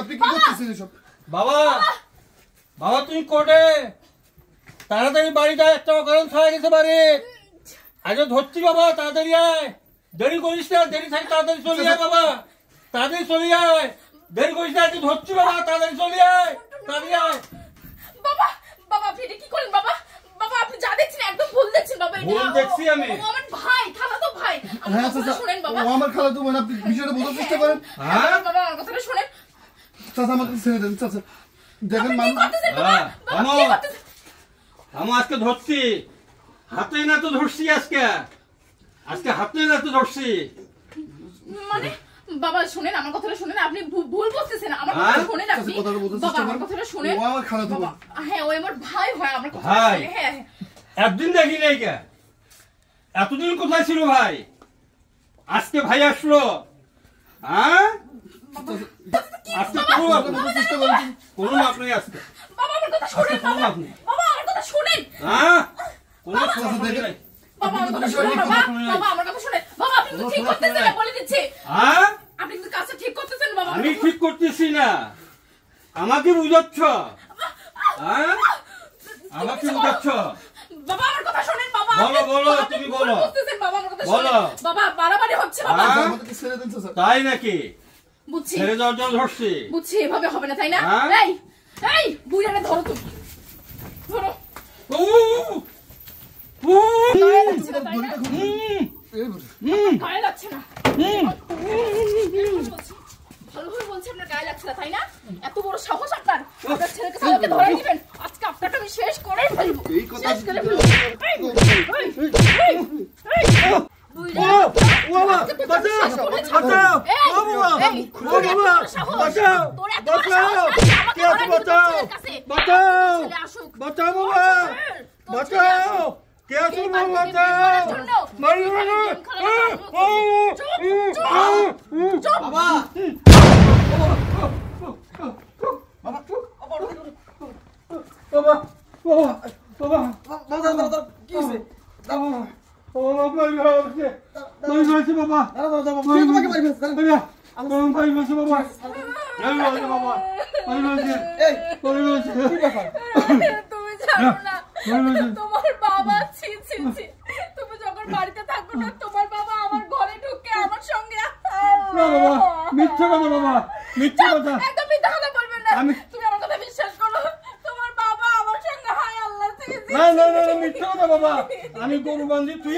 আপনি কি করতেছেন এসব? বাবা বাবা তুমি কোটে তাড়াতাড়ি বাড়িতে একটা অকারণ ছড়া গেছে বাড়ি। আগে ধরছি বাবা, তাড়াতাড়ি আয়, দেরি করিস না, দেরি থাকি তাড়াতাড়ি চলে যায় বাবা, তাড়াতাড়ি চলে যায়, দেরি করিস না, আগে ধরছি বাবা, তাড়াতাড়ি চলে যায়, তাড়াতাড়ি আয়। বাবা বাবা আপনি এটা কি করেন বাবা? বাবা আপনি যা দেখছেন একদম ভুল দেখছেন বাবা। এটা ভুল দেখছি আমি। আমার ভাই, খালাতো ভাই। হ্যাঁ কথা শুনেন বাবা। ও আমার খালাতো বোন, আপনি বিষয়টা বোঝার চেষ্টা করেন। হ্যাঁ বাবা আমার কথাটা শুনেন। চাচা আমাকে ছেড়ে দেন চাচা, দেখেন আপনি কি মানুষ। করতেছেন বাবা? বাবা কি করতেছেন? আমি আজকে ধরছি, হাতেই না তো ধরছি আজকে, আজকে হাতেই না তো ধরছি। মানে বাবা শুনেন আমার কথাটা শুনেন, আপনি ভুল বলতেছেন, আমার কথাটা শুনেন আপনি। কথাটা বোঝার বাবা চেষ্টা আমার করেন। কথাটা শুনেন। ও আমার খালাতো বোন। হ্যাঁ ও আমার ভাই হয়, আমার কথা ভাই? শুনেন। হ্যাঁ একদিন দেখি নাই কে, এতদিন কোথায় ছিল ভাই? আজকে ভাই আসলো, হ্যাঁ আজকে কোনো মাপ নেই, বোঝার চেষ্টা করেন। কোনো মাপ নেই আজকে, বাবা আমার কথা শুনেন আজকে কোনো বাবা। মাপ নেই। বাবা আমার কথা শুনেন। হ্যাঁ কোনো চাচা মাপ দেখেন। নেই। বাবা আমার কথা শুনেন বাবা। বাবা আমার কথা শুনেন। বাবা আপনি তো ঠিক করতেছেন না, বলে দিচ্ছি। হ্যাঁ আপনি কিন্তু কাজটা ঠিক করতেছেন বাবা। আমি ঠিক করতেছি না, আমাকে বুঝাচ্ছ, হ্যাঁ আমাকে বুঝাচ্ছ। বাবা আমার কথা শুনেন বাবা। বলো, বলো, বাবা, আপনি তুমি ভুল বলো। বুঝতেছেন, বাবা আমার কথা বলো। শুনেন। বাবা বাড়াবাড়ি হচ্ছে বাবা। হ্যাঁ? আমাকে ছেড়ে দেন চাচা। তাই নাকি? বুঝছি ছেড়ে যাওয়ার জন্য ধরছি। বুঝছি, এভাবে হবে না তাই না? হ্যাঁ? এই এই বুইড়ারে ধরো তুমি, ধরো। গায়ে লাগছে না, তাই না? এই বলে। গায়ে লাগছে না। ভালোভাবে বলছি আপনার গায়ে লাগছে না তাই না? এত বড় সাহস আপনার, আপনার ছেলেকে আমাকে ধরে দিবেন। আজকে আপনাকে আমি শেষ করে ফেলবো, এই কথা শেষ করে ফেলবো। বুইড়া, বাবা আজকে তোর বাঁচাও, শেষ করে ছাড়বো। বাঁচাও, এই, ও বাবা, এই, ও তোর এত বাবা, বড় সাহস, বাঁচাও, তোর এত বড় বাঁচাও, সাহস, আজকে আমাকে কে আছে ধরে দিবি তোর বাঁচাও, ছেলের কাছে। বাঁচাও, ছেলে আসুক। বাঁচাও বাবা, তোর ছেলে বাঁচাও, আসুক। কে আছে এই বাবা, বাড়িতে বাঁচাও, গেম খেলার জন্য, মারিও এই না, গেম খেলার জন্য। চুপ, চুপ, বাবা বাবা, বাবা, বাবা, বাবা দাদা কি হইছে? বাবা, বাবা, ভাই হয়েছে, ভাই হয়েছে বাবা, দাদা দাদা কে তোমাকে মারি ফেলছে? ভাই হয়েছে বাবা, ভাই হয়েছে বাবা, ভাই হয়েছে, এই ভাই হয়েছে, কি ব্যাপার? তুমি জানো না তোমার বাবা, ছি ছি ছি, তুমি যখন বাড়িতে থাকো না তোমার বাবা আমার ঘরে ঢুকে আমার সঙ্গে না বাবা, মিথ্যা কথা বাবা, মিথ্যা কথা, একদম মিথ্যা কথা বলবেন না। আমি- তুমি আমার কথা বিশ্বাস করো, তোমার বাবা আমার সঙ্গে হায় আল্লাহ থেকে ছি, না না না না, মিথ্যা কথা বাবা, আমি গরু বান্ধি তুই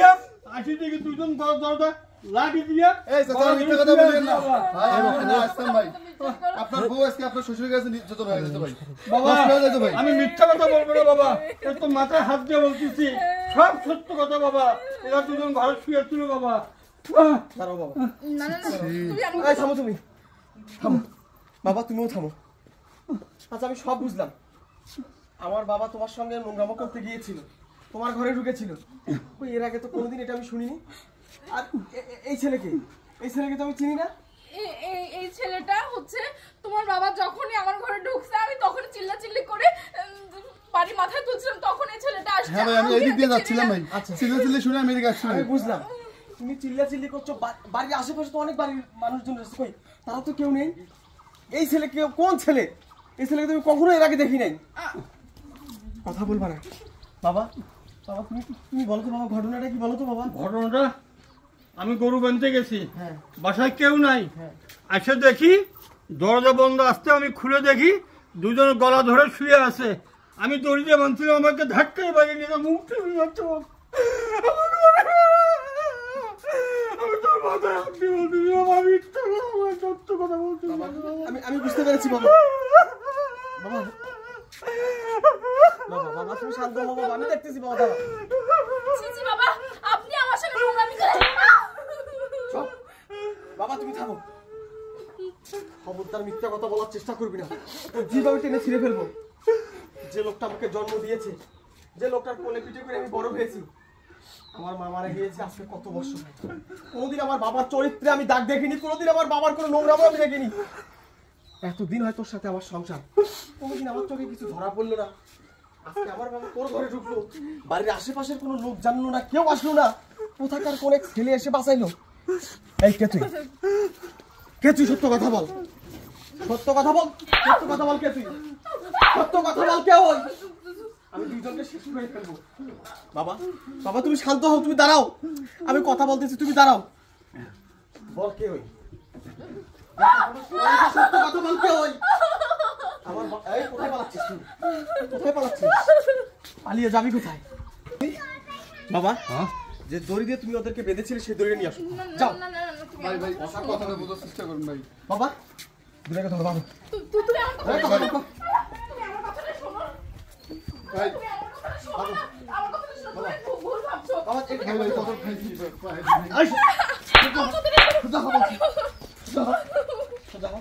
আসি থেকে দুজন দরদা লাঠি দিয়া এই চাচা মিথ্যা কথা বলবেন না বাবা। ভাই এখানে আসতাম ভাই। বিশ্বাস করো। আপনার বউ আজকে আপনার শ্বশুরের কাছে নির্যাতন হয়ে গেছে ভাই। বাবা কষ্ট হয়ে যেত ভাই। আমি মিথ্যা কথা বলবো না বাবা, এ তো মাথায় হাত দিয়ে বলতেছি, সব সত্য কথা বাবা, এরা দুজন ঘরে শুয়ে ছিল বাবা। দাঁড়াও বাবা। না না না, তুমি আমার এই থামো তুমি, থামো বাবা, তুমিও থামো। আচ্ছা আমি সব বুঝলাম, আমার বাবা তোমার সঙ্গে নোংরামো করতে গিয়েছিল, তোমার ঘরে ঢুকেছিল। কই এর আগে তো কোনোদিন এটা আমি শুনিনি। আর এই ছেলেকে, এই ছেলেকে তো আমি চিনি না। এই ছেলেটা হচ্ছে তোমার বাবা যখনই আমার ঘরে ঢুকছে আমি তখনই চিল্লাচিল্লি করে বাড়ি মাথায় তুলছিলাম, তখন এই ছেলেটা আসছে। হ্যাঁ ভাই আমি এদিক দিয়ে যাচ্ছিলাম ভাই। আচ্ছা। চিল্লা শুনে আমি এদিকে আসছি আমি ভাই। বুঝলাম তুমি চিল্লাচিল্লি করছো, বাড়ির আশেপাশে তো অনেক বাড়ির মানুষজন রয়েছে, কই তারা তো কেউ নেই। এই ছেলে কোন ছেলে? এই ছেলেকে তুমি কখনো এর আগে দেখি নাই। কথা বলবা না বাবা, বাবা তুমি তুমি বলো তো বাবা, ঘটনাটা কি বলো তো বাবা। ঘটনাটা, আমি গরু বানতে গেছি, হ্যাঁ বাসায় কেউ নাই, হ্যাঁ এসে দেখি দরজা বন্ধ, আসতে আমি খুলে দেখি দুজন গলা ধরে শুয়ে আছে। আমি দড়ি দিয়ে বাঁধছিলাম, আমাকে ধাক্কাই বাড়ি নিয়ে মুখ টেনে যাচ্ছে। আমি তোর মাথায় হাত দিয়ে বলতেছি বাবা, মিথ্যা কথা বলছি, সত্য কথা বলছি বাবা। আমি বুঝতে পেরেছি বাবা। বাবা বাবা বাবা তুমি শান্ত হও বাবা, আমি দেখতেছি বাবা। দাঁড়া ছি ছি বাবা, আপনি আমার সঙ্গে নোংরামি করেন। চুপ। বাবা তুমি থামো, খবরদার মিথ্যা কথা বলার চেষ্টা করবি না, যেভাবে টেনে ছিঁড়ে ফেলবো। যে লোকটা আমাকে জন্ম দিয়েছে, যে লোকটার কোলে পিঠে করে আমি বড় হয়েছি, আমার মা মারা গিয়েছে আজকে কত বছর। কোনোদিন আমার বাবার চরিত্রে আমি দাগ দেখিনি, কোনোদিন আমার বাবার কোনো নোংরামো আমি দেখিনি। এতদিন হয় তোর সাথে আমার সংসার, কোনোদিন আমার চোখে কিছু ধরা পড়লো না। আজকে আমার বাবা তোর ঘরে ঢুকলো, বাড়ির আশেপাশের কোনো লোক জানলো না, কেউ আসলো না, কোথাকার কোন এক ছেলে এসে বাঁচাইলো। এই কে তুই? কে তুই? সত্য কথা বল। সত্য কথা বল, সত্য কথা বল, কে তুই? সত্য কথা বল, কে ওই? আমি দুইজনকে শেষ করে ফেলবো। বাবা, বাবা তুমি শান্ত হও, তুমি দাঁড়াও, আমি কথা বলতেছি, তুমি দাঁড়াও। বল কে ওই? সত্য কথা বল, কে ওই? আমার এই কোথায় পালাচ্ছিস তুই? কোথায় পালাচ্ছিস? পালিয়ে যাবি কোথায়? বাবা, যে দড়ি দিয়ে তুমি ওদেরকে বেঁধেছিলে সেই দড়িটা নিয়ে আসো। যাও। ভাই ভাই কথাটা বোঝার চেষ্টা করুন ভাই। বাবা, দুটাকে ধরো বাবা। তুমি আমার কথা এই শোনো। কথা- তুমি আমার কথাটা শোনো। ভাই তুমি আমার কথাটা শোনো। আমার কথাটা শোনো। তুমি ভুল ভাবছো। বাবা, এই ভাই ভাই কথা ভাই কি ভাই এই, সোজা হও বলছি। সোজা হও।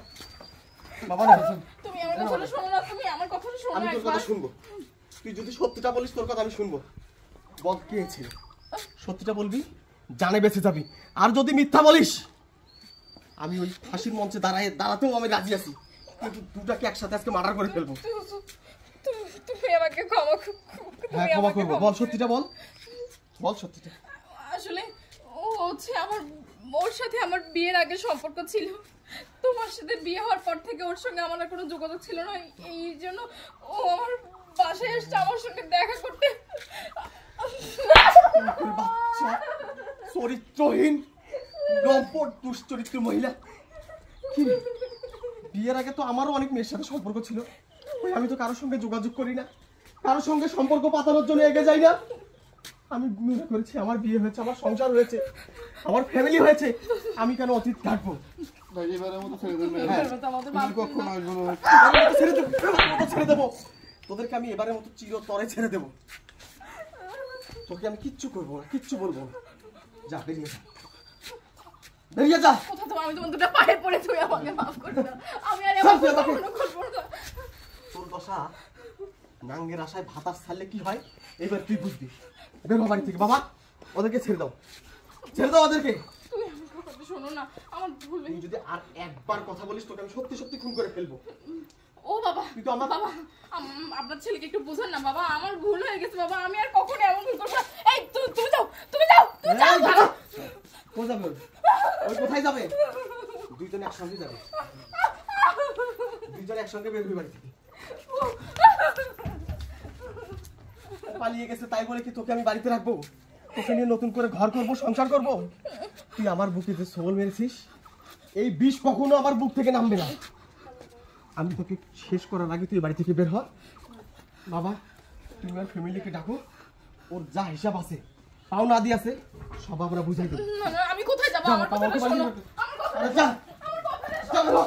বাবা না, তুমি আমার কথাটা শোনো না, তুমি আমার কথাটা শোনো আমি তোর একবার। কথা শুনবো। তুই যদি সত্যিটা বলিস তোর কথা আমি শুনবো। বল কে ছিল? সত্যিটা বলবি, জানে বেঁচে যাবি। আর যদি মিথ্যা বলিস, আমি ওই ফাঁসির মঞ্চে দাঁড়াতেও আমি রাজি আছি, কিন্তু দুটাকে একসাথে আজকে মার্ডার করে ফেলবো। তুমি আমাকে ক্ষমা হ্যাঁ ক্ষমা করবো। বল সত্যিটা বল, বল সত্যিটা। আসলে ও হচ্ছে ওর সাথে আমার বিয়ের আগে সম্পর্ক ছিল। তোমার সাথে বিয়ে হওয়ার পর থেকে ওর সঙ্গে আমার আর কোনো যোগাযোগ ছিল না। এই জন্য ও আমার বাসায় এসছে আমার সঙ্গে দেখা করতে। বাচ্চা, চরিত্রহীন, নম্বর দুশ্চরিত্র মহিলা। কি রে? বিয়ের আগে তো আমারও অনেক মেয়ের সাথে সম্পর্ক ছিল, ওই আমি তো কারোর সঙ্গে যোগাযোগ করি না, কারোর সঙ্গে সম্পর্ক পাতানোর জন্য এগিয়ে যাই না। আমি মনে করেছি আমার বিয়ে হয়েছে, আমার সংসার হয়েছে, আমার ফ্যামিলি হয়েছে, আমি কেন অতীত কাটবো? ভাই এবারের মতো ছেড়ে দেন ভাই। এবার তো আমাদের মাফ করে কখনো দাও। আসবো না। ছেড়ে দেবো, এবারের মতো ছেড়ে দেবো তোদেরকে, আমি এবারের মতো চিরতরে ছেড়ে দেবো। তোকে আমি কিচ্ছু করবো না, কিচ্ছু বলবো না। যা বেরিয়ে যা, বেরিয়ে যা। কোথা তো আমি তোমার দুটো পায়ে পড়ে তুই আমাকে মাফ করে দাও। আমি আর সব এমন তুই আমাকে- কখনো করবো না। তোর দশা নাঙ্গের আশায় ভাতার ছাড়লে কি হয় এবার তুই বুঝবি। বের হ বাড়ি থেকে। বাবা, ওদেরকে ছেড়ে দাও, ছেড়ে দাও ওদেরকে। তুমি আমার কথা শোনো না, আমার ভুল তুই যদি আর একবার কথা বলিস তোকে আমি সত্যি সত্যি খুন করে ফেলবো। ও বাবা, কিন্তু আমার- বাবা আপনার ছেলেকে একটু বুঝান না বাবা, আমার ভুল হয়ে গেছে বাবা, আমি আর কখনো এমন ভুল করবো না। এই তুমি যাও, তুমি যাও, তুমি যাও এই, বাবা। কোথায় যাবে? ওই কোথায় যাবে? দুইজনে একসঙ্গে যাবে, দুইজনে একসঙ্গে বের হবি বাড়ি থেকে। পালিয়ে গেছে তাই বলে কি তোকে আমি বাড়িতে রাখবো? তোকে নিয়ে নতুন করে ঘর করবো, সংসার করবো? তুই আমার বুকে যে সোল মেরেছিস, এই বিষ কখনো আমার বুক থেকে নামবে না। আমি তোকে শেষ করার আগে তুই বাড়ি থেকে বের হ। বাবা, তুমি আমার ফ্যামিলিকে ডাকো, ওর যা হিসাব আছে, পাওনা আদি আছে, সব আমরা বুঝাই দেবো। না, না, আমি কোথায় যাবো? আমার কথাটা শোনো, আমার কথাটা যা, আমার কথাটা যা বের হ।